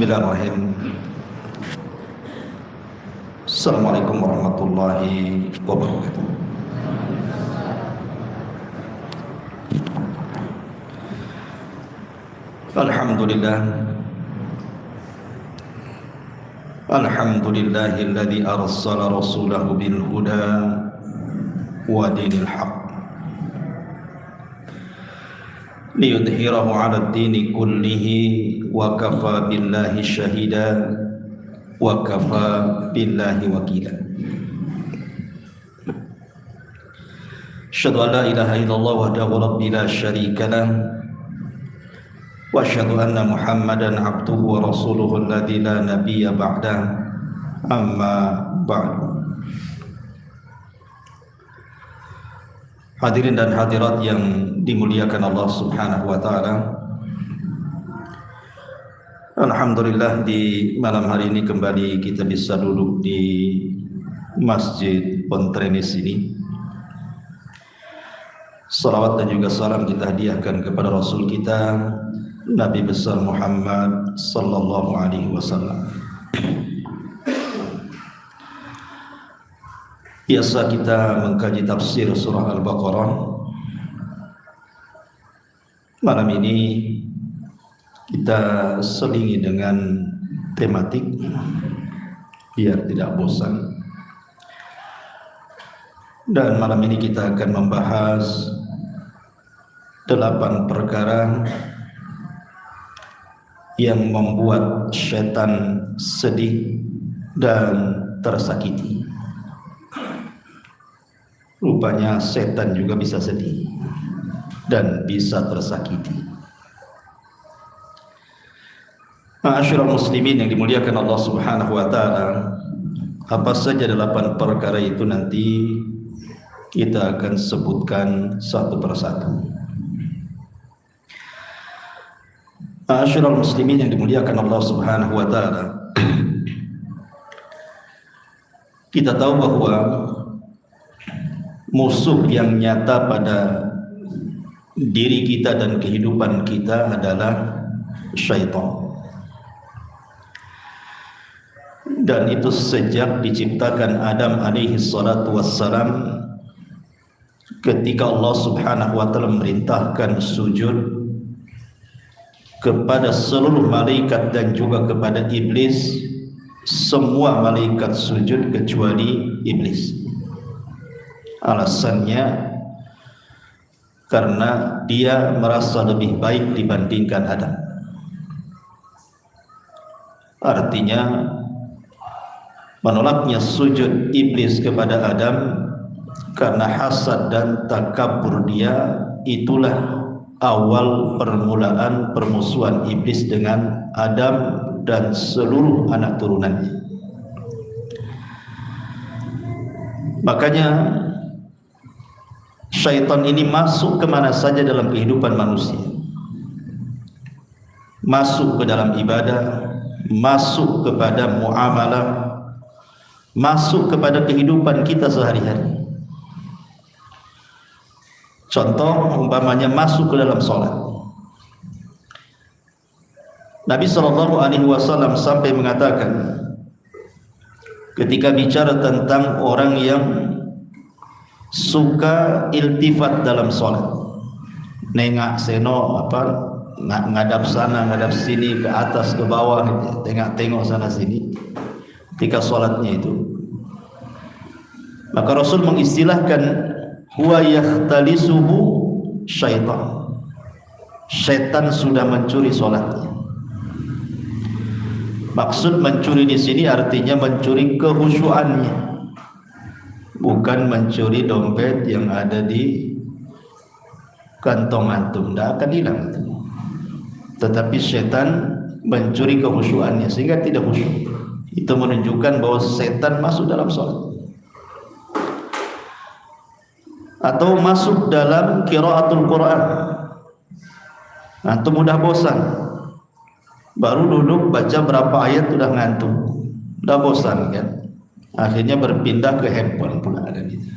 Bismillahirrahmanirrahim. Assalamualaikum warahmatullahi wabarakatuh. Alhamdulillah. Alhamdulillahilladzi arsala rasulahu bil huda wa dinil haqq liyudhhirahu 'ala ad-dini kullihi wa kafa billahi shahida wa kafa billahi wakila. Asyhadu an la ilaha illallah wahdahu la syarika lah wa asyhadu anna Muhammadan 'abduhu wa rasuluhu alladzi la nabiyya ba'dah, amma ba'du. Hadirin dan hadirat yang dimuliakan Allah Subhanahu wa taala. Alhamdulillah, di malam hari ini kembali kita bisa duduk di Masjid Pontrenis ini. Salawat dan juga salam kita hadiahkan kepada Rasul kita Nabi besar Muhammad sallallahu alaihi wasallam. Biasa kita mengkaji tafsir surah Al-Baqarah. Malam ini kita selingi dengan tematik biar tidak bosan. Dan malam ini kita akan membahas 8 perkara yang membuat setan sedih dan tersakiti. Rupanya setan juga bisa sedih dan bisa tersakiti. Ma'asyiral muslimin yang dimuliakan Allah Subhanahu wa taala, apa saja 8 perkara itu nanti kita akan sebutkan satu persatu. Ma'asyiral muslimin yang dimuliakan Allah Subhanahu wa taala, kita tahu bahwa musuh yang nyata pada diri kita dan kehidupan kita adalah syaitan. Dan itu sejak diciptakan Adam alaihi salatu wassalam, ketika Allah Subhanahu wa taala memerintahkan sujud kepada seluruh malaikat dan juga kepada iblis, semua malaikat sujud kecuali iblis. Alasannya karena dia merasa lebih baik dibandingkan Adam. Artinya menolaknya sujud iblis kepada Adam karena hasad dan takabur dia, itulah awal permulaan permusuhan iblis dengan Adam dan seluruh anak turunannya. Makanya syaitan ini masuk kemana saja dalam kehidupan manusia, masuk ke dalam ibadah, masuk kepada muamalah, masuk kepada kehidupan kita sehari-hari. Contoh umpamanya masuk ke dalam sholat. Nabi SAW sampai mengatakan ketika bicara tentang orang yang suka iltifat dalam sholat, nengak seno ngadap sana ngadap sini, ke atas ke bawah, tengok sana sini ketika sholatnya itu, maka Rasul mengistilahkan huwa yakhtalisuhu syaitan. Syaitan sudah mencuri sholatnya. Maksud mencuri di sini artinya mencuri kehusyuannya, bukan mencuri dompet yang ada di kantong antum, tidak akan hilang itu. Tetapi setan mencuri kehusyuannya sehingga tidak khusyuk. Itu menunjukkan bahwa setan masuk dalam sholat. Atau masuk dalam qiraatul Quran. Antum mudah bosan, baru duduk baca berapa ayat sudah ngantuk, sudah bosan kan, akhirnya berpindah ke handphone pula ada gitu.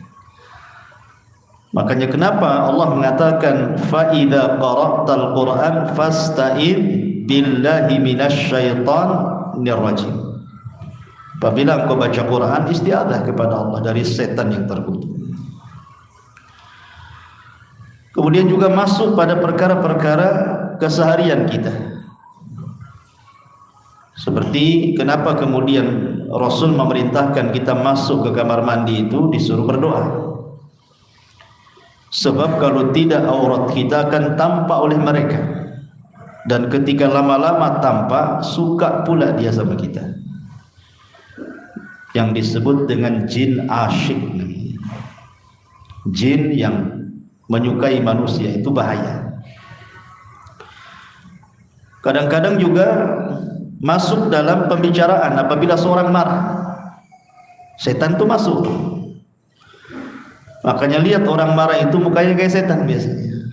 Makanya kenapa Allah mengatakan fa idza qara'tal Qur'an fasta'id billahi minasyaitonir rajim. Apabila engkau baca Quran, isti'adzah kepada Allah dari setan yang terkutuk. Kemudian juga masuk pada perkara-perkara keseharian kita. Seperti kenapa kemudian Rasul memerintahkan kita masuk ke kamar mandi itu disuruh berdoa. Sebab kalau tidak aurat kita akan tampak oleh mereka. Dan ketika lama-lama tampak, suka pula dia sama kita. Yang disebut dengan jin asyik. Jin yang menyukai manusia itu bahaya. Kadang-kadang juga masuk dalam pembicaraan apabila seorang marah. Setan itu masuk. Makanya lihat orang marah itu mukanya kayak setan biasanya.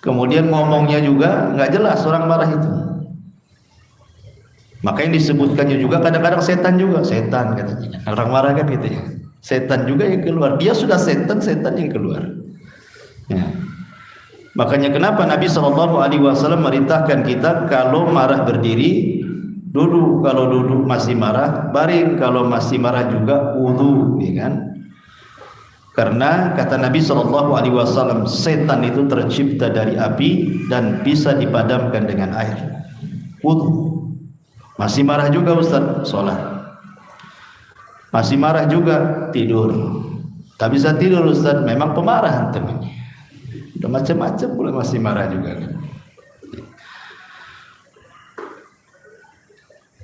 Kemudian ngomongnya juga nggak jelas orang marah itu. Makanya disebutkannya juga kadang-kadang setan juga. Setan katanya. Orang marah kan gitu ya. Setan juga yang keluar. Dia sudah setan, setan yang keluar. Ya. Makanya kenapa Nabi SAW merintahkan kita kalau marah berdiri, duduk, kalau duduk masih marah baring, kalau masih marah juga wudu, ya kan? Karena kata Nabi SAW, setan itu tercipta dari api dan bisa dipadamkan dengan air. Wudu. Masih marah juga Ustaz, sholat. Masih marah juga, tidur. Tak bisa tidur Ustaz, memang pemarahan temannya. Udah macam-macam pula masih marah juga kan.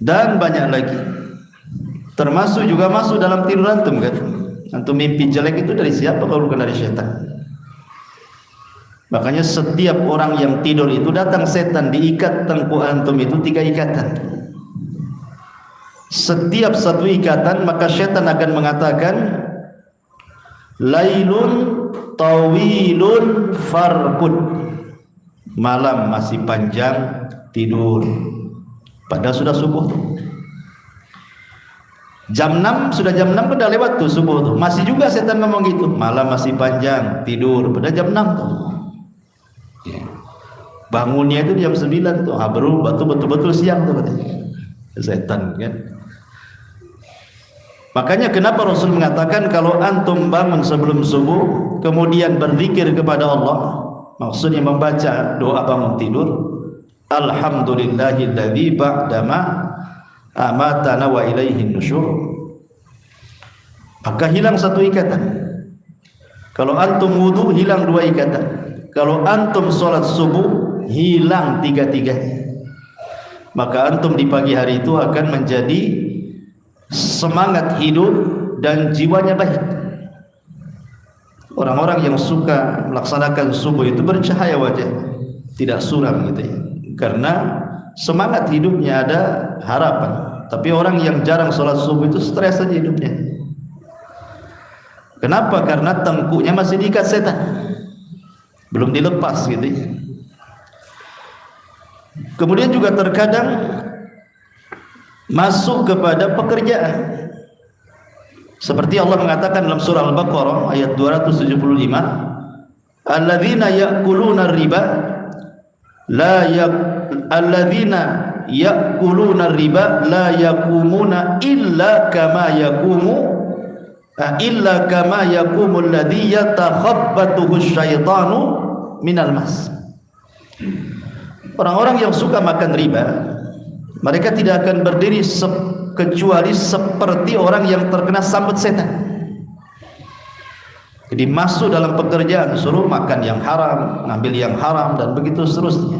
Dan banyak lagi. Termasuk juga masuk dalam tidur antum kan. Antum mimpi jelek itu dari siapa kalau bukan dari setan? Makanya setiap orang yang tidur itu datang setan diikat tengkuk antum itu 3 ikatan. Setiap satu ikatan maka setan akan mengatakan lailun tawilun farqud, malam masih panjang tidur, padahal sudah subuh tuh. Jam 6 sudah jam 6 udah lewat tuh subuh tuh. Masih juga setan ngomong gitu, malam masih panjang tidur, padahal jam 6 tuh. Ya. Bangunnya itu jam 9 tuh, baru betul-betul siang tuh katanya. Setan kan. Makanya kenapa Rasul mengatakan kalau antum bangun sebelum subuh kemudian berzikir kepada Allah, maksudnya membaca doa bangun tidur, alhamdulillahilladzi ba'dama amatana wa ilaihin nusyur, maka hilang satu ikatan. Kalau antum wudu hilang 2 ikatan. Kalau antum sholat subuh hilang 3-3-nya. Maka antum di pagi hari itu akan menjadi semangat hidup dan jiwanya baik. Orang-orang yang suka melaksanakan subuh itu bercahaya wajah, tidak suram gitu ya. Karena semangat hidupnya ada harapan. Tapi orang yang jarang sholat subuh itu stres saja hidupnya. Kenapa? Karena tengkuknya masih diikat setan, belum dilepas gitu ya. Kemudian juga terkadang masuk kepada pekerjaan. Seperti Allah mengatakan dalam surah Al-Baqarah ayat 275, alladzina ya'kuluna riba alladzina ya'kuluna riba la yaqumuna illa kama yaqumu alladzi yatakhabbathu asyaitanu minal mas. Orang-orang yang suka makan riba, mereka tidak akan berdiri kecuali seperti orang yang terkena sambut setan. Jadi masuk dalam pekerjaan, suruh makan yang haram, ngambil yang haram, dan begitu seterusnya.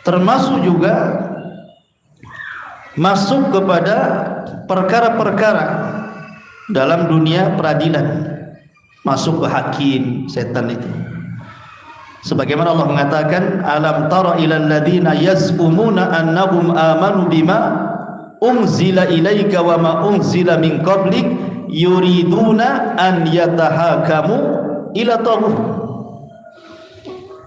Termasuk juga masuk kepada perkara-perkara dalam dunia peradilan, masuk ke hakim, setan itu. Sebagaimana Allah mengatakan, alam tara ilal ladzina yaz'umuna annahum amanu bima unzila ilaika wa ma unzila min qablik yuriduna an yatahakamu ila taghut.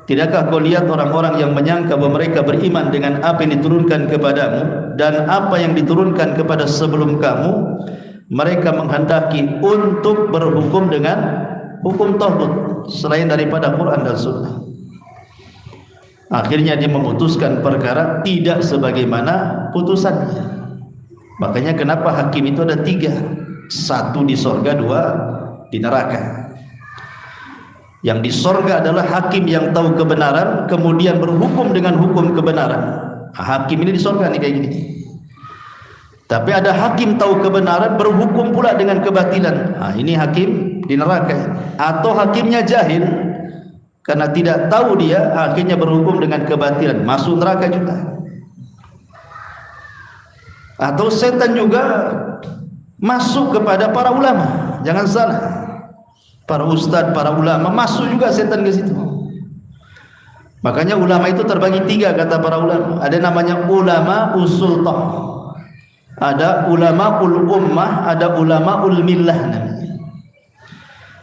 Tidakkah kau lihat orang-orang yang menyangka bahwa mereka beriman dengan apa yang diturunkan kepadamu dan apa yang diturunkan kepada sebelum kamu, mereka menghendaki untuk berhukum dengan hukum taghut selain daripada Quran dan Sunnah. Akhirnya dia memutuskan perkara tidak sebagaimana putusannya. Makanya kenapa hakim itu ada 3, 1 di sorga, 2 di neraka. Yang di sorga adalah hakim yang tahu kebenaran kemudian berhukum dengan hukum kebenaran. Hakim ini di sorga nih kayak gini. Tapi ada hakim tahu kebenaran berhukum pula dengan kebatilan. Ini hakim di neraka. Atau hakimnya jahil karena tidak tahu dia, akhirnya berhukum dengan kebatilan, masuk neraka juga. Atau setan juga masuk kepada para ulama. Jangan salah, para ustadz, para ulama masuk juga setan ke situ. Makanya ulama itu terbagi 3 kata para ulama. Ada namanya ulama usultah, ada ulama ul ummah, ada ulama ul millah namanya.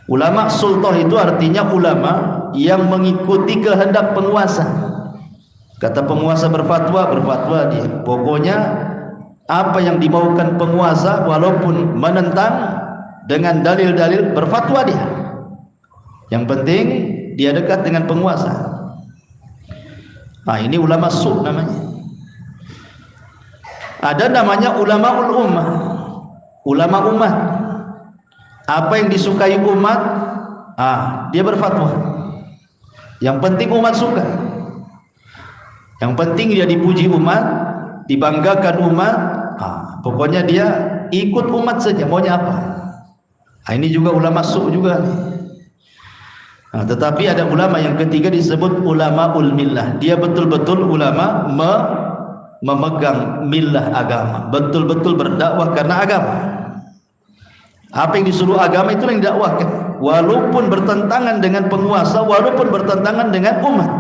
Ulama sultah itu artinya ulama yang mengikuti kehendak penguasa. Kata penguasa berfatwa, berfatwa dia. Pokoknya apa yang dimaukan penguasa walaupun menentang, dengan dalil-dalil berfatwa dia. Yang penting dia dekat dengan penguasa. Ini ulama su namanya. Ada namanya ulama ul ummah, ulama umat. Apa yang disukai umat, dia berfatwa. Yang penting umat suka. Yang penting dia dipuji umat, dibanggakan umat. Pokoknya dia ikut umat saja, maunya apa. Ini juga ulama su juga nih. Tetapi ada ulama yang ketiga disebut ulama ul millah. Dia betul-betul ulama memegang millah agama, betul-betul berdakwah karena agama. Apa yang disuruh agama itu yang didakwahkan, walaupun bertentangan dengan penguasa, walaupun bertentangan dengan umat.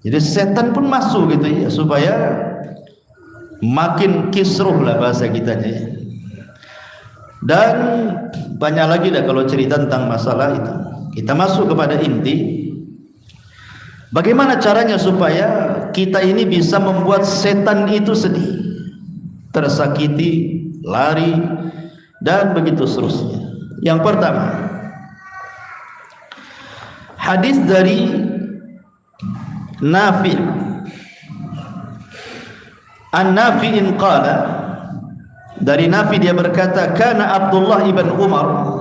Jadi setan pun masuk gitu ya, supaya makin kisruh lah bahasa kitanya ya. Dan banyak lagi lah kalau cerita tentang masalah itu. Kita masuk kepada inti, bagaimana caranya supaya kita ini bisa membuat setan itu sedih, tersakiti, lari, dan begitu seterusnya. Yang pertama, hadis dari Nafi' an-Nafi'in qala, dari Nafi dia berkata, kana Abdullah ibn Umar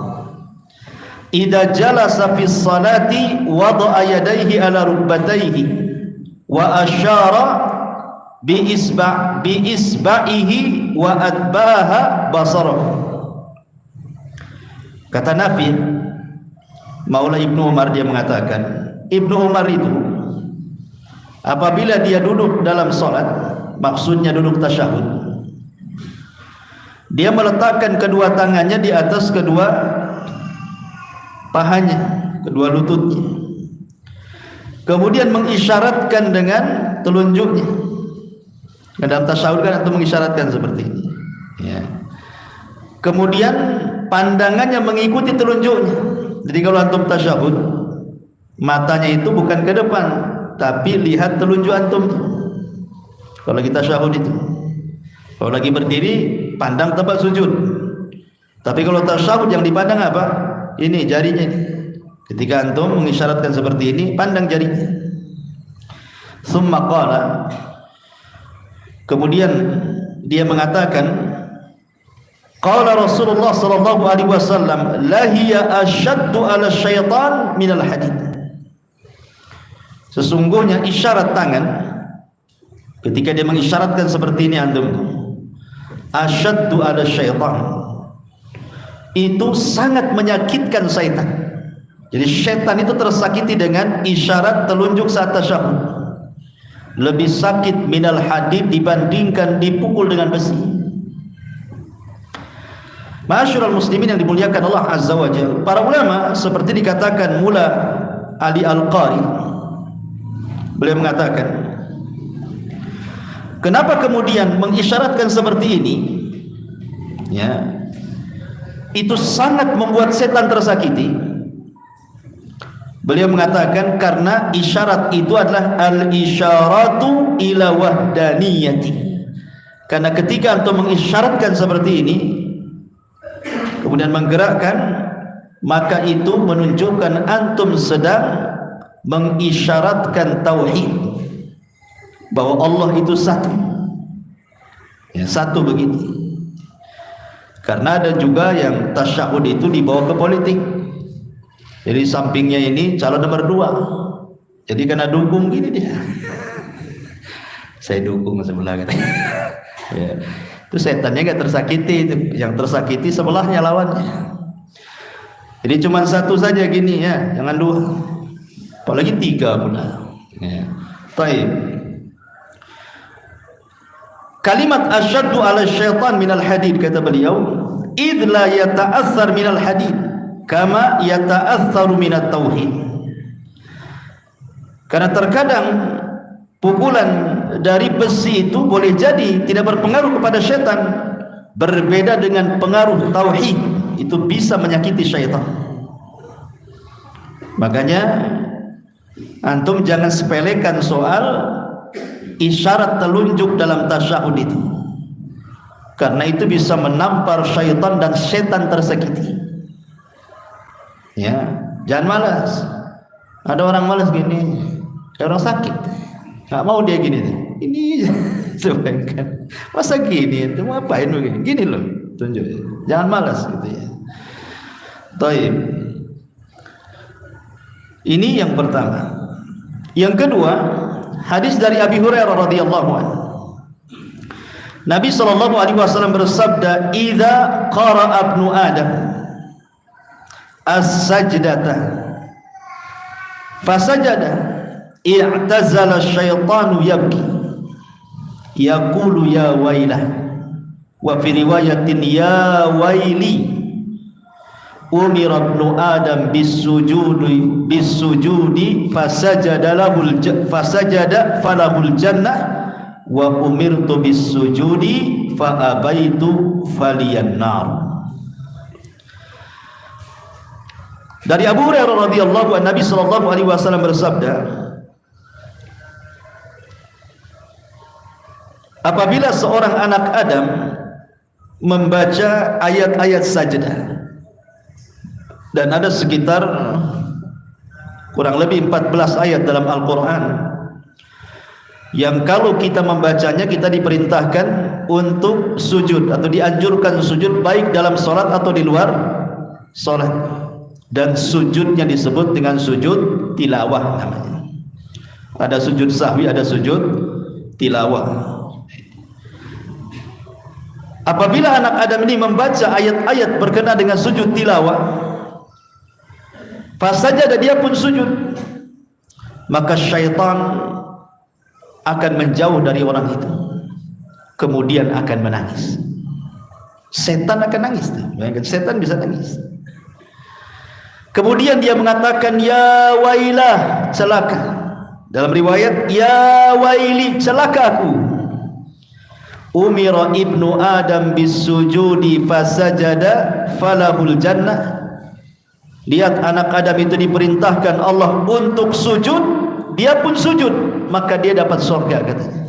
idza jalasa fi sholati wada'a yadayhi ala rukbatayhi wa asyara bi isba'ihi wa adbaha basarahu. Kata Nafi, Maula Ibnu Umar, dia mengatakan, Ibnu Umar itu apabila dia duduk dalam sholat, maksudnya duduk tasyahud, dia meletakkan kedua tangannya di atas kedua pahanya, kedua lututnya, kemudian mengisyaratkan dengan telunjuknya. Dalam tasyahud kan atau mengisyaratkan seperti ini ya. Kemudian pandangannya mengikuti telunjuknya. Jadi kalau antum tasyahud, matanya itu bukan ke depan, tapi lihat telunjuk antum. Kalau lagi tasyahud itu, kalau lagi berdiri pandang tempat sujud. Tapi kalau tasyahud yang dipandang apa? Ini jarinya ini. Ketika antum mengisyaratkan seperti ini, pandang jarinya. Tsumma qala, kemudian dia mengatakan, qala Rasulullah sallallahu alaihi wasallam, la hiya ashaddu 'ala syaitan minal hadid. Sesungguhnya isyarat tangan, ketika dia mengisyaratkan seperti ini antum, ashaddu 'ala syaitan, itu sangat menyakitkan syaitan. Jadi syaitan itu tersakiti dengan isyarat telunjuk saat tasyahud. Lebih sakit minal hadid dibandingkan dipukul dengan besi. Ma'asyiral muslimin yang dimuliakan Allah Azza wa Jalla, para ulama seperti dikatakan Mula Ali Al-Qari, beliau mengatakan, kenapa kemudian mengisyaratkan seperti ini ya, itu sangat membuat setan tersakiti. Beliau mengatakan karena isyarat itu adalah al-isyaratu ila wahdaniyati. Karena ketika antum mengisyaratkan seperti ini, kemudian menggerakkan, maka itu menunjukkan antum sedang mengisyaratkan tauhid, bahwa Allah itu satu. Ya, satu begitu. Karena ada juga yang tasyahud itu dibawa ke politik. Jadi sampingnya ini calon nomor 2. Jadi kena dukung gini dia. Saya dukung sebelah katanya. Ya. Itu setannya gak tersakiti itu. Yang tersakiti sebelahnya lawannya. Jadi cuma satu saja gini ya, jangan 2. Apalagi 3 pula. Ya. Taib. Kalimat asyaddu ala syaitan minal hadid, kata beliau, idh la yata'athar minal hadid kama yata'atharu minat tauhid. Karena terkadang pukulan dari besi itu boleh jadi tidak berpengaruh kepada syaitan, berbeda dengan pengaruh tauhid, itu bisa menyakiti syaitan. Makanya antum jangan sepelekan soal isyarat telunjuk dalam tasyahud itu, karena itu bisa menampar syaitan dan setan tersakiti. Ya, jangan malas. Ada orang malas gini, kayak orang sakit, nggak mau dia gini. Ini sebenarnya masa gini, itu mau ngapain begini? Gini loh, tunjuk. Jangan malas gitu ya. Taib. Ini yang pertama. Yang kedua, hadis dari Abi Hurairah radhiyallahu anhu. Nabi sallallahu alaihi wasallam bersabda, "Idza qara'a ibnu Adam as-sajdata fasajada, i'tazala asyaitanu yabki, yaqulu ya wailah, wa fi riwayatin ya waili, umira ibnu Adam bisujudi fasajada falahul jannah, wa umirtu bisujudi fa abaitu faliyan nar." Dari Abu Hurairah radhiyallahu anhu, Nabi sallallahu alaihi wasallam bersabda, apabila seorang anak Adam membaca ayat-ayat sajdah, dan ada sekitar kurang lebih 14 ayat dalam Al-Quran yang kalau kita membacanya kita diperintahkan untuk sujud atau dianjurkan sujud, baik dalam sholat atau di luar sholat. Dan sujudnya disebut dengan sujud tilawah namanya. Ada sujud sahwi, ada sujud tilawah. Apabila anak Adam ini membaca ayat-ayat berkenaan dengan sujud tilawah, fasajada, dia pun sujud, maka syaitan akan menjauh dari orang itu, kemudian akan menangis. Setan akan nangis. Setan bisa nangis. Kemudian dia mengatakan ya wailah, celaka. Dalam riwayat ya waili, celaka aku. Umira ibnu Adam bisujudi fasajada falahul jannah. Lihat, anak Adam itu diperintahkan Allah untuk sujud, dia pun sujud, maka dia dapat surga katanya.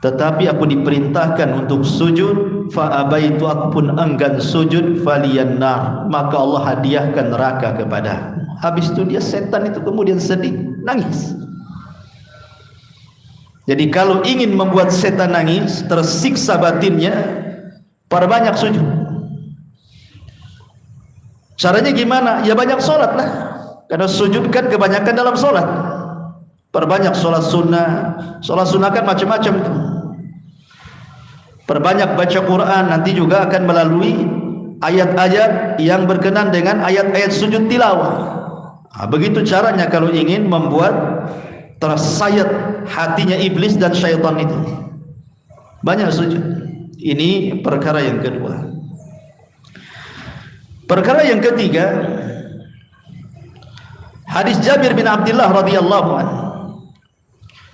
Tetapi aku diperintahkan untuk sujud, fa abaitu, aku pun enggan sujud, faliyan nar, maka Allah hadiahkan neraka kepada. Habis itu dia, setan itu kemudian sedih, nangis. Jadi kalau ingin membuat setan nangis, tersiksa batinnya, perbanyak sujud. Caranya gimana? Ya banyak sholat lah, karena sujud kan kebanyakan dalam sholat. Perbanyak sholat sunnah. Sholat sunnah kan macam-macam itu. Perbanyak baca Quran, nanti juga akan melalui ayat-ayat yang berkenan dengan ayat-ayat sujud tilawah. Nah, begitu caranya kalau ingin membuat tersayat hatinya iblis dan syaitan itu. Banyak sujud. Ini perkara yang kedua. Perkara yang ketiga, hadis Jabir bin Abdullah radhiyallahu anhu.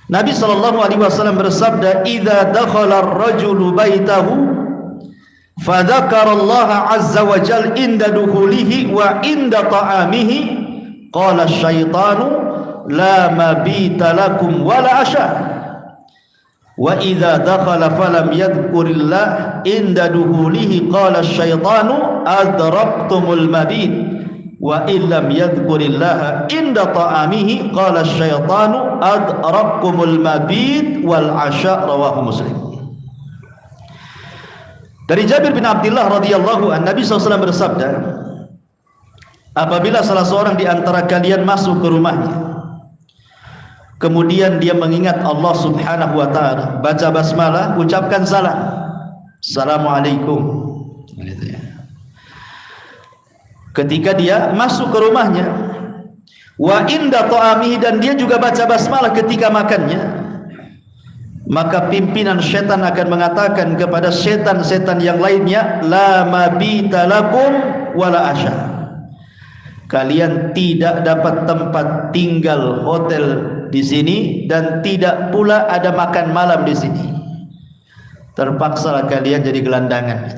Nabi sallallahu alaihi wasallam bersabda, "Idza dakhala ar-rajulu baitahu fa dzakara Allah azza wa jalla inda dukhulihi wa inda ta'amihi, qala asy-syaitanu la mabita lakum wa la asha. Wa idza dakhala falam yadhkurillah inda dukhulihi qala asy-syaitanu adraktumul mabit wa illam yadhkurillaha inda ta'amihi qala asyaitanu adrakumul mabit wal asya. Rawahu Muslim. Dari Jabir bin Abdullah radhiyallahu an, Nabi SAW bersabda, apabila salah seorang di antara kalian masuk ke rumahnya, kemudian dia mengingat Allah Subhanahu wa taala, baca basmalah, ucapkan salam, Assalamualaikum, gitu ya. Ketika dia masuk ke rumahnya, wa inda ta'amihi, dan dia juga baca basmalah ketika makannya, maka pimpinan setan akan mengatakan kepada setan-setan yang lainnya, la mabita lakum wala asya, kalian tidak dapat tempat tinggal hotel di sini dan tidak pula ada makan malam di sini. Terpaksalah kalian jadi gelandangan.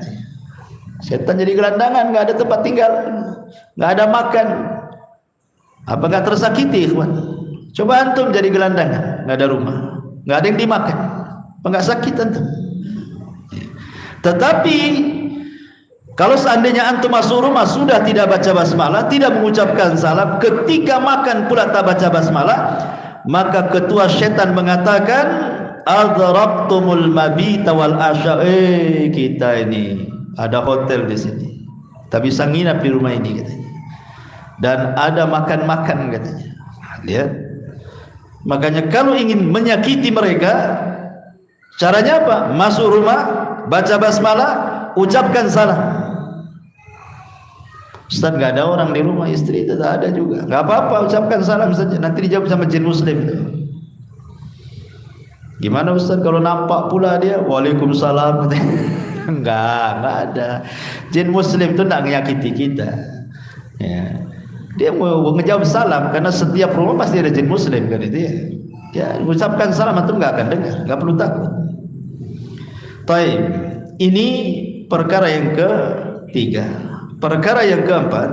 Setan jadi gelandangan, nggak ada tempat tinggal, nggak ada makan. Apa nggak tersakiti, ikhwan? Coba antum jadi gelandangan, nggak ada rumah, nggak ada yang dimakan, apa nggak sakit antum? Tetapi kalau seandainya antum masuk rumah sudah tidak baca basmalah, tidak mengucapkan salam, ketika makan pula tak baca basmalah, maka ketua setan mengatakan, adrabtumul mabita wal asya. Kita ini ada hotel di sini, tapi bisa nginap di rumah ini katanya, dan ada makan-makan katanya. Lihat, makanya kalau ingin menyakiti mereka, caranya apa? Masuk rumah, baca basmalah, ucapkan salam. Ustaz, nggak ada orang di rumah, istri itu tak ada juga, nggak apa-apa, ucapkan salam saja, nanti dijawab sama jin muslim. Gimana Ustaz kalau nampak pula dia, waalaikumsalam? Enggak ada. Jin muslim itu tidak menyakiti kita ya. Dia mau ngejawab salam, karena setiap rumah pasti ada jin muslim kan itu ya. Ya, ucapkan salam itu enggak akan dengar, enggak perlu takut. Baik, ini perkara yang ketiga. Perkara yang keempat,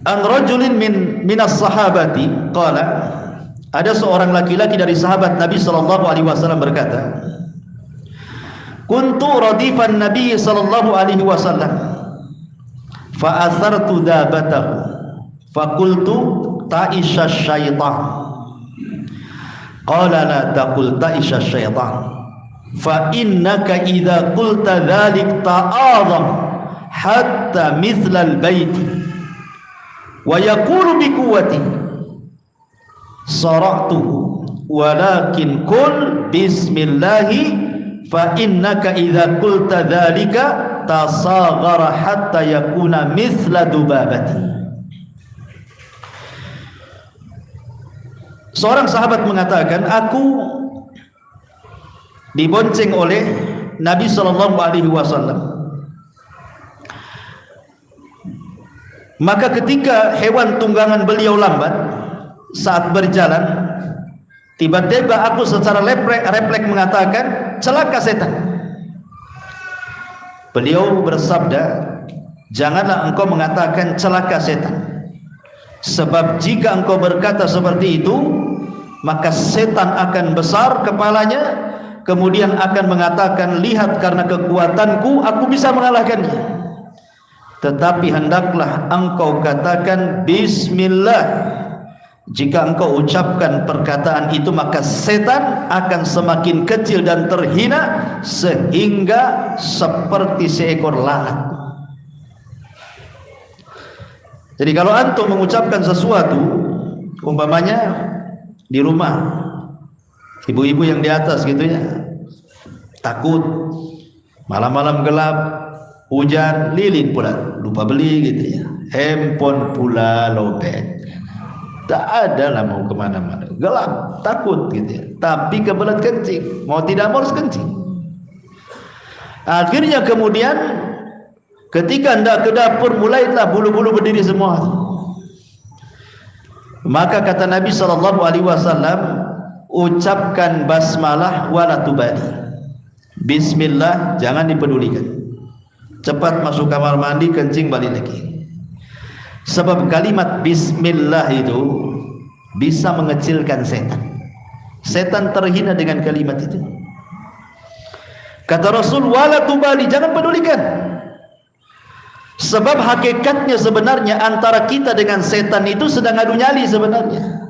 an rajulin minas sahabati qala, ada seorang laki-laki dari sahabat Nabi sallallahu alaihi wasallam berkata, kuntu radifan Nabi sallallahu alaihi wasallam fa athartu dabatahu fa qultu ta'isha syaitan, qala la taqul ta'isha syaitan fa innaka idza qulta dhalik ta'azam hatta mithla al-bait wa yaqulu bi quwwati sara'tuhu walakin qul bismillahi fa innaka idza qulta dzalika tasaghara hatta yakuna mithla dubabati. Seorang sahabat mengatakan, aku dibonceng oleh Nabi sallallahu alaihi wasallam. Maka ketika hewan tunggangan beliau lambat saat berjalan, tiba-tiba aku secara refleks mengatakan, celaka setan. Beliau bersabda, janganlah engkau mengatakan celaka setan, sebab jika engkau berkata seperti itu, maka setan akan besar kepalanya, kemudian akan mengatakan, lihat karena kekuatanku aku bisa mengalahkannya. Tetapi hendaklah engkau katakan bismillah. Jika engkau ucapkan perkataan itu, maka setan akan semakin kecil dan terhina sehingga seperti seekor lalat. Jadi kalau antum mengucapkan sesuatu, umpamanya di rumah, ibu-ibu yang di atas gitu ya, takut malam-malam gelap, hujan, lilin pula, lupa beli gitu ya, handphone pula lobet, tak ada lah mau kemana-mana, gelap, takut gitu ya, tapi kebelet kencing, mau tidak mau harus kencing. Akhirnya kemudian ketika hendak ke dapur, mulailah bulu-bulu berdiri semua. Maka kata Nabi SAW, ucapkan basmalah wala tubali, bismillah, jangan dipedulikan, cepat masuk kamar mandi, kencing, balik lagi. Sebab kalimat bismillah itu bisa mengecilkan setan. Setan terhina dengan kalimat itu. Kata Rasul, wala tubali, jangan pedulikan. Sebab hakikatnya sebenarnya antara kita dengan setan itu sedang adu nyali sebenarnya.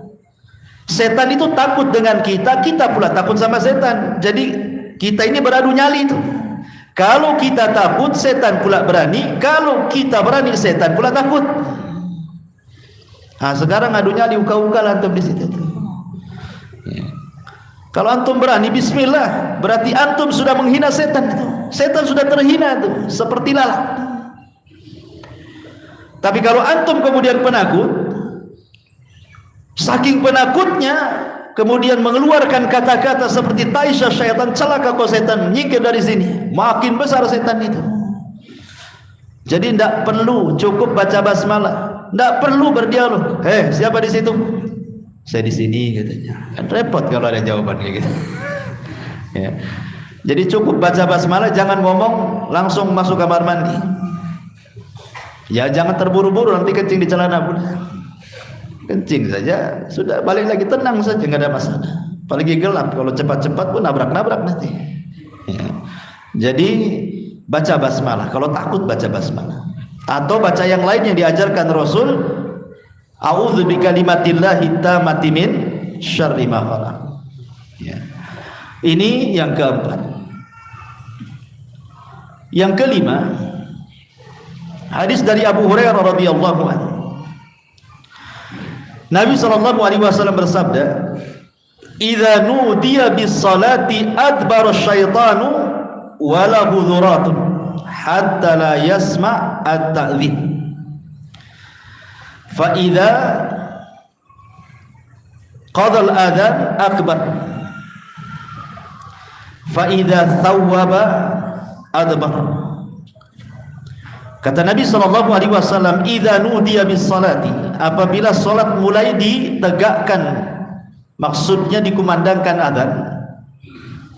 Setan itu takut dengan kita, kita pula takut sama setan. Jadi kita ini beradu nyali itu. Kalau kita takut, setan pula berani. Kalau kita berani, setan pula takut. Nah, sekarang adu nyali uka-uka antum di situ. Ya. Kalau antum berani, bismillah, berarti antum sudah menghina setan itu. Setan sudah terhina itu, seperti lalat. Tapi kalau antum kemudian penakut, saking penakutnya kemudian mengeluarkan kata-kata seperti Taisha syaitan, celaka kau setan, nyingkir dari sini, makin besar setan itu. Jadi tidak perlu, cukup baca basmalah, tidak perlu berdialog. Siapa di situ? Saya di sini katanya. Kan repot kalau ada jawaban kayak gitu. Ya. Jadi cukup baca basmalah, jangan ngomong, langsung masuk kamar mandi. Ya jangan terburu-buru, nanti kencing di celana pun. Kencing saja, sudah balik lagi, tenang saja, nggak ada masalah. Apalagi gelap, kalau cepat-cepat pun nabrak-nabrak nanti. Ya. Jadi baca basmalah, kalau takut baca basmalah. Atau baca yang lain yang diajarkan Rasul, A'udzu bikalimatillahi tammati min syarri ma khalaq. Ya. Ini yang keempat. Yang kelima, hadis dari Abu Hurairah radhiyallahu anhu. Nabi sallallahu alaihi wasallam bersabda, "Idza nudiya bis salati adbara asyaitanu wa lahu dhuratun hatta la yasma' at-ta'dhin. Fa idza qada al-adhan akbar. Fa idza thawwaba adbar." Kata Nabi sallallahu alaihi wasallam, "Idza nudiya bis salati," apabila salat mulai ditegakkan, maksudnya dikumandangkan azan,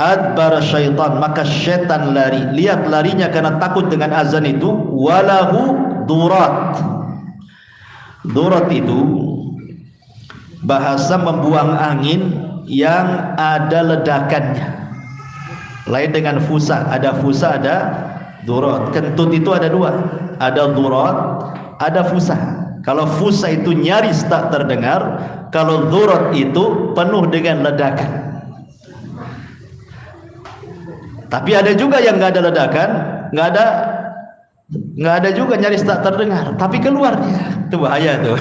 adbara syaitan, maka syaitan lari. Lihat larinya karena takut dengan azan itu. Walahu durat. Durat itu bahasa membuang angin yang ada ledakannya. Lain dengan fusa, ada fusa, ada durat. Kentut itu ada dua, ada durat, ada fusa. Kalau fusa itu nyaris tak terdengar, kalau durat itu penuh dengan ledakan. Tapi ada juga yang nggak ada ledakan, nggak ada juga nyaris tak terdengar, tapi keluar dia. Itu bahaya tuh.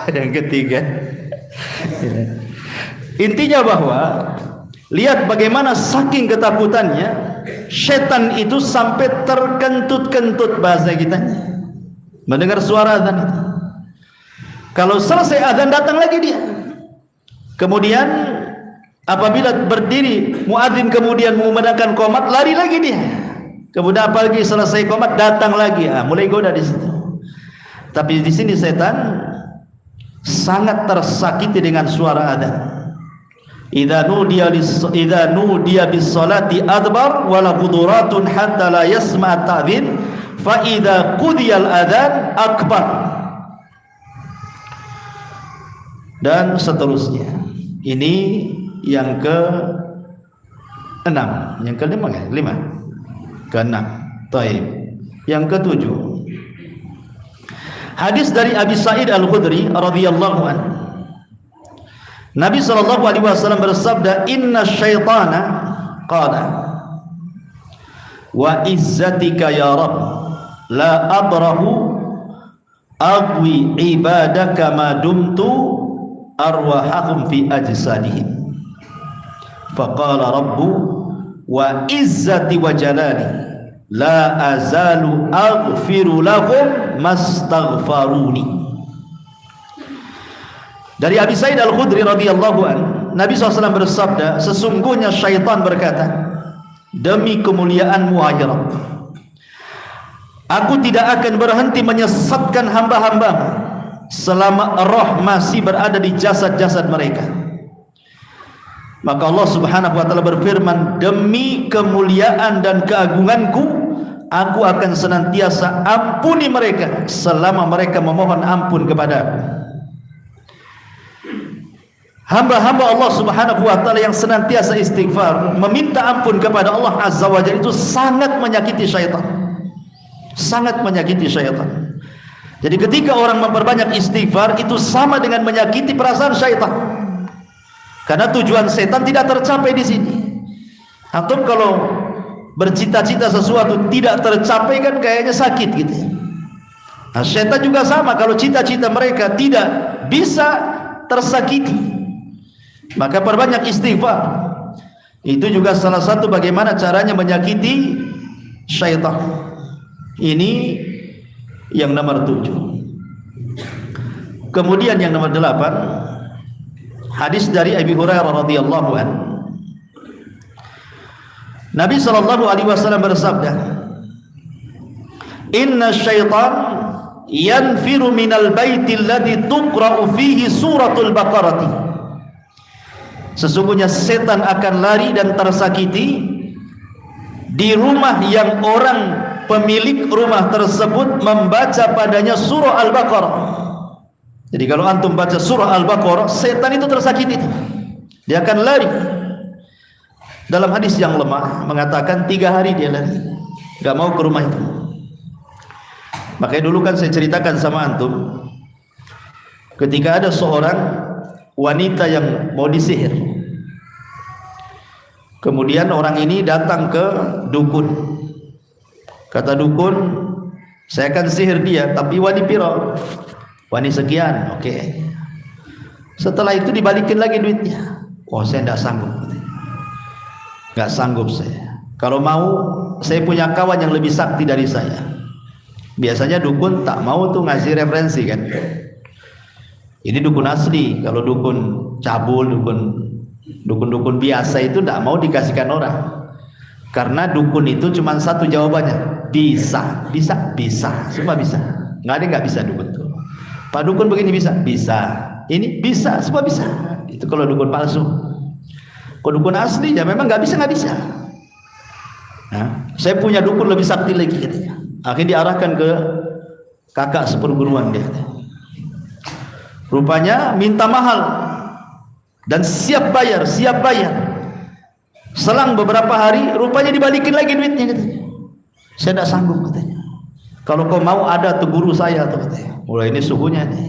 Yang ketiga, intinya bahwa lihat bagaimana saking ketakutannya setan itu sampai terkentut-kentut, bahasa kita mendengar suara azan itu. Kalau selesai azan datang lagi dia. Kemudian apabila berdiri muadzin kemudian mengumandangkan qomat, lari lagi dia. Kemudian apalagi selesai qomat datang lagi. Mulai goda di situ. Tapi di sini setan sangat tersakiti dengan suara azan. Idza nudiya bis salati adbar wa la quduratun hatta la yasma' ta'dhin fa idza qudiyal adzan akbar, dan seterusnya. Ini yang ke-6, yang ke-5 ya? 5. Ke-6. Baik. Yang ke-7. Hadis dari Abi Sa'id Al-Khudri radhiyallahu anhu. Nabi sallallahu alaihi wasallam bersabda, "Inna syaitana qala wa izzatika ya Rabb la abrahu agwi ibadaka ma dumtu arwahahum fi ajsadihim." Faqala Rabbu wa izzati wa jalali la azalu aghfiru lahum mastaghfaruni. Dari Abi Sa'id Al-Khudri radhiyallahu anhu, Nabi SAW bersabda, sesungguhnya syaitan berkata, demi kemuliaanmu wahai Rabb, aku tidak akan berhenti menyesatkan hamba-hambamu selama roh masih berada di jasad-jasad mereka. Maka Allah Subhanahu wa ta'ala berfirman, demi kemuliaan dan keagunganku, aku akan senantiasa ampuni mereka selama mereka memohon ampun kepadaku. Hamba-hamba Allah Subhanahu wa ta'ala yang senantiasa istighfar, meminta ampun kepada Allah Azza wa Jalla, itu sangat menyakiti syaitan. sangat menyakiti syaitan. Jadi ketika orang memperbanyak istighfar itu sama dengan menyakiti perasaan syaitan. Karena tujuan setan tidak tercapai di sini. Antum kalau bercita-cita sesuatu tidak tercapai kan kayaknya sakit gitu ya. Nah, syaitan juga sama, kalau cita-cita mereka tidak bisa tersakiti, maka perbanyak istighfar. Itu juga salah satu bagaimana caranya menyakiti syaitan. Ini yang nomor 7. Kemudian yang nomor 8, hadis dari Abi Hurairah radhiyallahu anhu. Nabi sallallahu alaihi wasallam bersabda, "Inna syaitan yanfiru minal baiti alladhi tuqra'u fihi suratul Baqarah." Sesungguhnya setan akan lari dan tersakiti di rumah yang orang pemilik rumah tersebut membaca padanya surah Al-Baqarah. Jadi kalau antum baca surah Al-Baqarah, setan itu tersakiti, dia akan lari. Dalam hadis yang lemah mengatakan 3 hari dia lari, gak mau ke rumah itu. Makanya dulu kan saya ceritakan sama antum, ketika ada seorang wanita yang mau disihir, kemudian orang ini datang ke dukun. Kata dukun, saya akan sihir dia, tapi wani piro? Wani sekian, oke. Setelah itu dibalikin lagi duitnya. Oh, saya tidak sanggup. Gak sanggup saya. Kalau mau, saya punya kawan yang lebih sakti dari saya. Biasanya dukun tak mau tuh ngasih referensi kan. Ini dukun asli. Kalau dukun cabul, dukun biasa itu tidak mau dikasihkan orang. Karena dukun itu cuma satu jawabannya, bisa, semua bisa. Nggak ada yang nggak bisa dukun tuh. Pak dukun begini bisa, ini bisa, semua bisa. Itu kalau dukun palsu. Kalau dukun asli ya memang nggak bisa. Nah, saya punya dukun lebih sakti lagi katanya. Akhirnya diarahkan ke kakak seperguruan dia. Rupanya minta mahal dan siap bayar. Selang beberapa hari rupanya dibalikin lagi duitnya katanya. Saya tidak sanggup katanya. Kalau kau mau ada tuh guru saya tuh katanya. Mulai ini suhunya nih.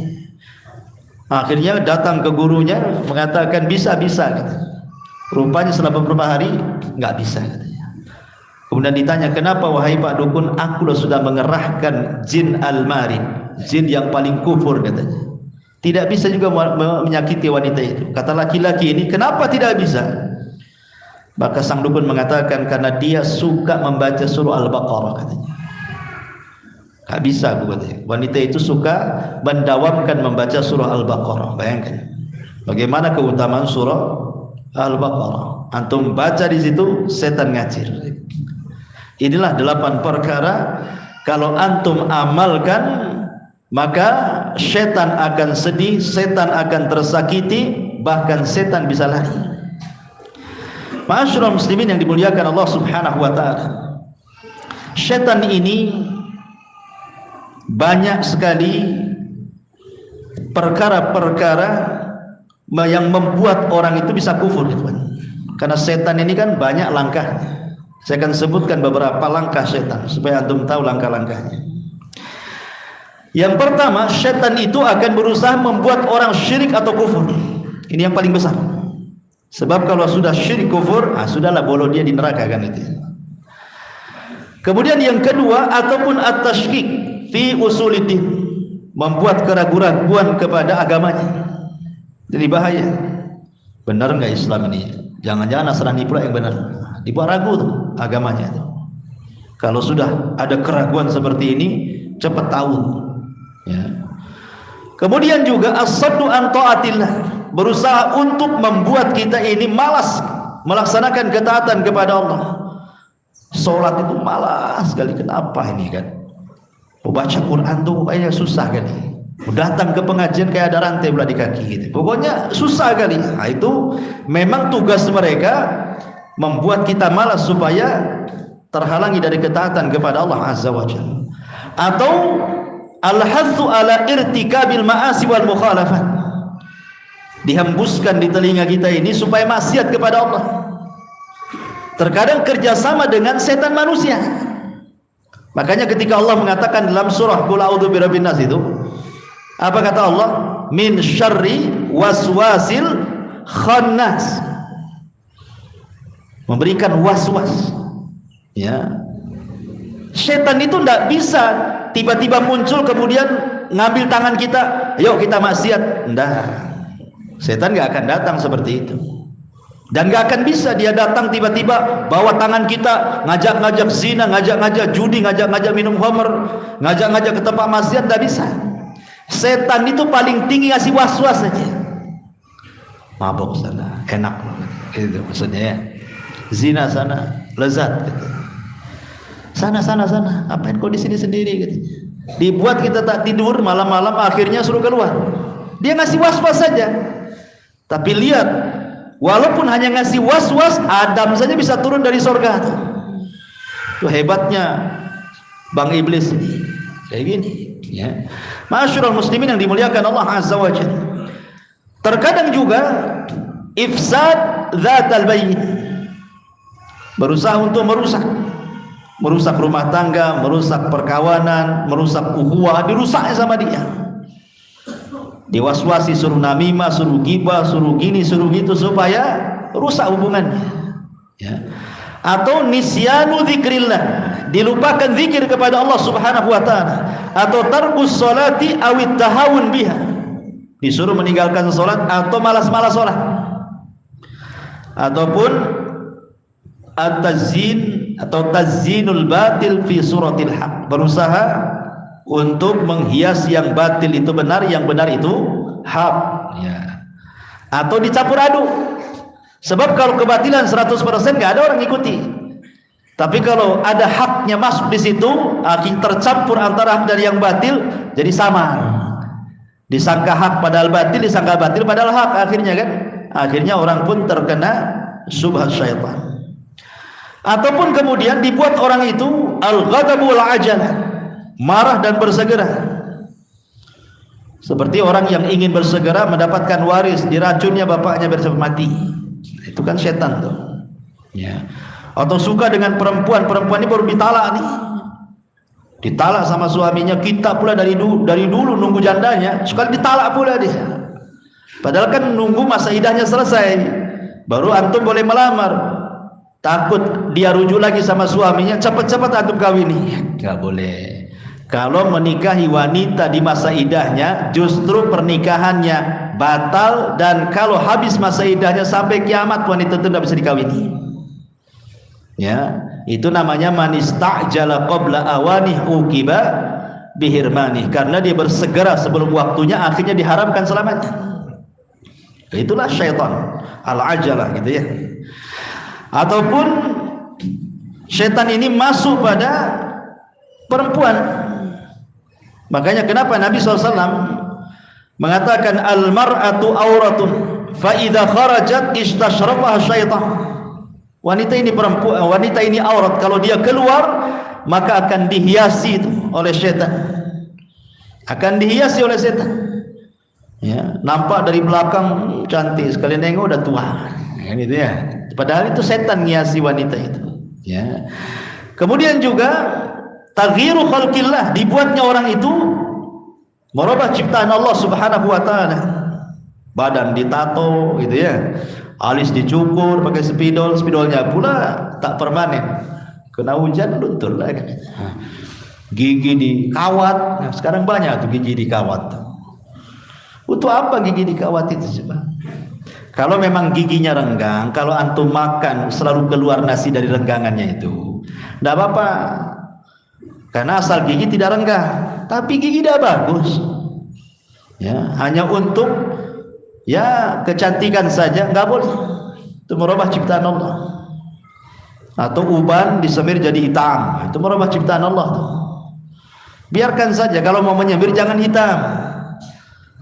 Akhirnya datang ke gurunya mengatakan bisa katanya. Rupanya setelah beberapa hari nggak bisa katanya. Kemudian ditanya, kenapa wahai Pak Dukun? Aku sudah mengerahkan jin al-marid, jin yang paling kufur katanya. Tidak bisa juga menyakiti wanita itu. Kata laki-laki ini, kenapa tidak bisa? Maka sang dukun mengatakan karena dia suka membaca surah Al-Baqarah katanya. Gak bisa aku katanya. Wanita itu suka mendawamkan membaca surah Al-Baqarah. Bayangkan bagaimana keutamaan surah Al-Baqarah. Antum baca di situ, setan ngacir. Inilah 8 perkara kalau antum amalkan maka setan akan sedih, setan akan tersakiti, bahkan setan bisa lari. Ma'asyiral muslimin yang dimuliakan Allah Subhanahu wa taala. Setan ini banyak sekali perkara-perkara yang membuat orang itu bisa kufur, karena setan ini kan banyak langkahnya. Saya akan sebutkan beberapa langkah setan supaya antum tahu langkah-langkahnya. Yang pertama, setan itu akan berusaha membuat orang syirik atau kufur. Ini yang paling besar. Sebab kalau sudah syirik kufur, sudahlah bolo dia di neraka kan itu. Kemudian yang kedua, ataupun at-tasykik fi usuliddin, membuat keraguan-keraguan kepada agamanya. Jadi bahaya. Benar enggak Islam ini? Jangan-jangan Nasrani pula yang benar. Dibuat ragu tuh agamanya tuh. Kalau sudah ada keraguan seperti ini, cepat tahu. Ya. Kemudian juga as-saddu an taatillah, berusaha untuk membuat kita ini malas melaksanakan ketaatan kepada Allah. Sholat itu malas sekali. Kenapa ini kan? Baca Quran tuh kayaknya susah kali. Datang ke pengajian kayak ada rantai pula di kaki gitu. Pokoknya susah kali. Nah, itu memang tugas mereka membuat kita malas supaya terhalangi dari ketaatan kepada Allah Azza wa Jalla. Atau al-hathu ala irtikabil ma'asi wal mukhalafat, dihembuskan di telinga kita ini supaya maksiat kepada Allah. Terkadang kerjasama dengan setan manusia. Makanya ketika Allah mengatakan dalam surah Qul a'udzu birabbin nas itu, apa kata Allah? Min syarri waswasil khannas. Memberikan was-was. Ya. Setan itu tidak bisa tiba-tiba muncul kemudian ngambil tangan kita, yuk kita maksiat. Enggak. Setan nggak akan datang seperti itu. Dan gak akan bisa dia datang tiba-tiba bawa tangan kita ngajak-ngajak zina, ngajak-ngajak judi, ngajak-ngajak minum khamr, ngajak-ngajak ke tempat maksiat. Gak bisa. Setan itu paling tinggi ngasih was-was saja. Mabuk sana, enak gitu maksudnya ya. Zina sana, lezat gitu. Sana, apain kau di sini sendiri gitu. Dibuat kita tak tidur malam-malam, akhirnya suruh keluar. Dia ngasih was-was saja. Tapi lihat, walaupun hanya ngasih was-was, Adam saja bisa turun dari surga. Itu hebatnya Bang Iblis ini. Kayak gini, ya. Ma'asyiral muslimin yang dimuliakan Allah Azza wa Jalla. Terkadang juga ifsad dzatal bayn. Berusaha untuk merusak rumah tangga, merusak perkawanan, merusak ukhuwah, dirusaknya sama dia. Diwaswasi suruh namimah, suruh ghibah, suruh gini, suruh gitu supaya rusak hubungannya. Ya. Atau nisyanu dzikrillah, dilupakan zikir kepada Allah Subhanahu wa taala, atau tarkus salati awit tahawun biha, disuruh meninggalkan salat atau malas-malas salat. Ataupun at-tazyin atau tazyinul batil fi suratil haq, berusaha untuk menghias yang batil itu benar, yang benar itu hak, ya. Atau dicampur aduk. Sebab kalau kebatilan 100% nggak ada orang ikuti. Tapi kalau ada haknya masuk di situ, akhirnya tercampur antara hak dan yang batil, jadi samar. Disangka hak padahal batil, disangka batil padahal hak, akhirnya kan? Akhirnya orang pun terkena syubhat syaitan. Ataupun kemudian dibuat orang itu al-ghadabu wal-ajalah, marah dan bersegera. Seperti orang yang ingin bersegera mendapatkan waris, diracunnya bapaknya biar cepat mati. Itu kan setan tuh. Ya. Atau suka dengan perempuan ini baru ditalak nih. Ditalak sama suaminya, kita pula dari dulu nunggu jandanya, sekali ditalak pula dia. Padahal kan nunggu masa idahnya selesai, baru antum boleh melamar. Takut dia rujuk lagi sama suaminya, cepat-cepat antum kawini. Enggak boleh. Kalau menikahi wanita di masa idahnya, justru pernikahannya batal, dan kalau habis masa idahnya sampai kiamat wanita itu tidak bisa dikawini. Ya, itu namanya manista'jala qabla awanih uqiba bihirmanih, karena dia bersegera sebelum waktunya, akhirnya diharamkan selamanya. Itulah syaitan al-ajalah gitu ya. Ataupun syaitan ini masuk pada perempuan. Makanya kenapa Nabi SAW mengatakan al-mar'atu auratun fa idza kharajat istashrafaha syaitan. Wanita ini perempuan, wanita ini aurat, kalau dia keluar maka akan dihiasi oleh syaitan. Akan dihiasi oleh syaitan. Ya, nampak dari belakang cantik, sekali nengok udah tua. Kan itu ya. Padahal itu setan ngiasi wanita itu. Ya. Kemudian juga taghyiru khalqillah, dibuatnya orang itu merubah ciptaan Allah Subhanahu wa taala. Badan ditato gitu ya. Alis dicukur pakai spidolnya pula tak permanen. Kena hujan luntur lagi. Gigi dikawat. Nah, sekarang banyak tuh gigi dikawat. Untuk apa gigi dikawat itu coba? Kalau memang giginya renggang, kalau antum makan selalu keluar nasi dari renggangannya itu, enggak apa-apa. Karena asal gigi tidak renggang, tapi gigi dah bagus. Ya, hanya untuk ya kecantikan saja, enggak boleh. Itu merubah ciptaan Allah. Atau uban disemir jadi hitam, itu merubah ciptaan Allah tuh. Biarkan saja, kalau mau menyemir jangan hitam.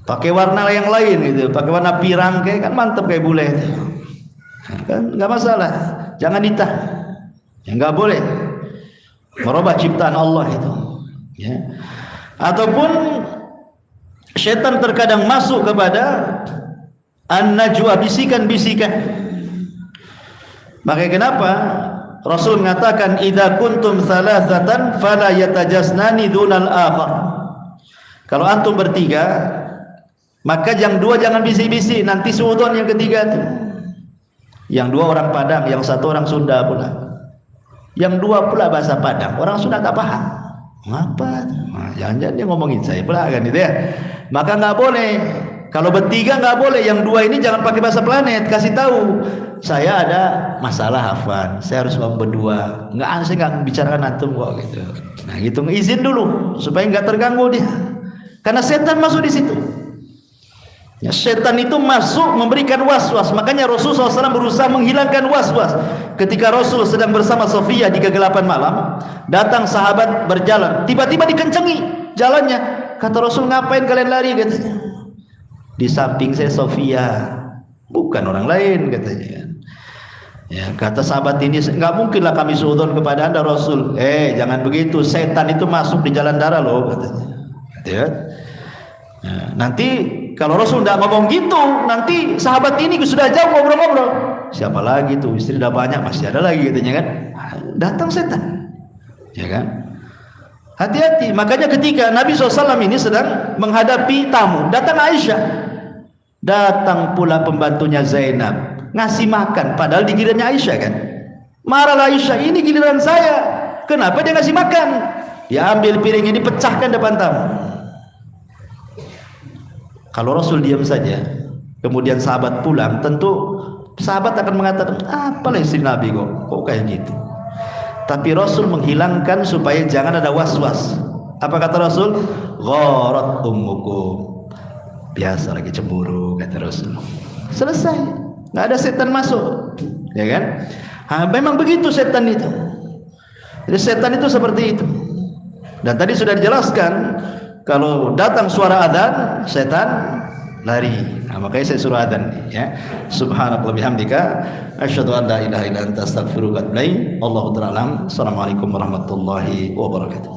Pakai warna yang lain gitu, pakai warna pirang kayak kan mantap kayak bule itu. Kan enggak masalah. Jangan hitam. Ya enggak boleh. Merubah ciptaan Allah itu, ya. Ataupun syaitan terkadang masuk kepada an-najwa, bisikan-bisikan. Makanya kenapa Rasul mengatakan idza kuntum salasatan fala yatajasnani dunal akhar. Kalau antum bertiga, maka yang dua jangan bisik-bisik, nanti suudon yang ketiga itu. Yang dua orang Padang, yang satu orang Sunda pula. Yang dua pula bahasa Padang, orang Sunda tak paham. Ngapa? Nah, jangan-jangan dia ngomongin saya pula kan itu ya. Maka nggak boleh. Kalau bertiga nggak boleh. Yang dua ini jangan pakai bahasa planet. Kasih tahu, saya ada masalah hafal. Saya harus ngomong berdua. Saya nggak bicarakan antum kok gitu. Nah gitu, izin dulu supaya nggak terganggu dia. Karena setan masuk di situ. Ya, setan itu masuk memberikan was-was. Makanya Rasulullah SAW berusaha menghilangkan was-was. Ketika Rasul sedang bersama Sofia di kegelapan malam, datang sahabat berjalan, tiba-tiba dikencengi jalannya. Kata Rasul, ngapain kalian lari? Katanya, di samping saya Sofia, bukan orang lain, katanya. Ya, kata sahabat ini, nggak mungkinlah kami suudzon kepada anda Rasul. Jangan begitu, setan itu masuk di jalan darah loh, katanya. Ya. Nah, nanti kalau Rasul tidak ngomong gitu, nanti sahabat ini sudah jauh ngobrol-ngobrol. Siapa lagi tuh? Istri udah banyak, masih ada lagi katanya kan. Datang setan, ya kan? Hati-hati. Makanya ketika Nabi SAW ini sedang menghadapi tamu, datang Aisyah, datang pula pembantunya Zainab ngasih makan, padahal di gilirannya Aisyah kan. Marah Aisyah, ini giliran saya, kenapa dia ngasih makan? Dia ambil piring ini, pecahkan depan tamu. Kalau Rasul diam saja, kemudian sahabat pulang, tentu sahabat akan mengatakan, apalah istri Nabi kok kayak gitu. Tapi Rasul menghilangkan supaya jangan ada was-was. Apa kata Rasul? Gharat ummukum. Biasa lagi cemburu, kata Rasul. Selesai, nggak ada setan masuk, ya kan? Memang begitu setan itu. Jadi setan itu seperti itu. Dan tadi sudah dijelaskan, kalau datang suara adzan, setan lari. Nah, makanya saya suruh adzan ya. Subhanallah bihamdika asyhadu an la ilaha illa anta astaghfiruka wa atubu ilaik. Allahu ta'ala. Assalamualaikum warahmatullahi wabarakatuh.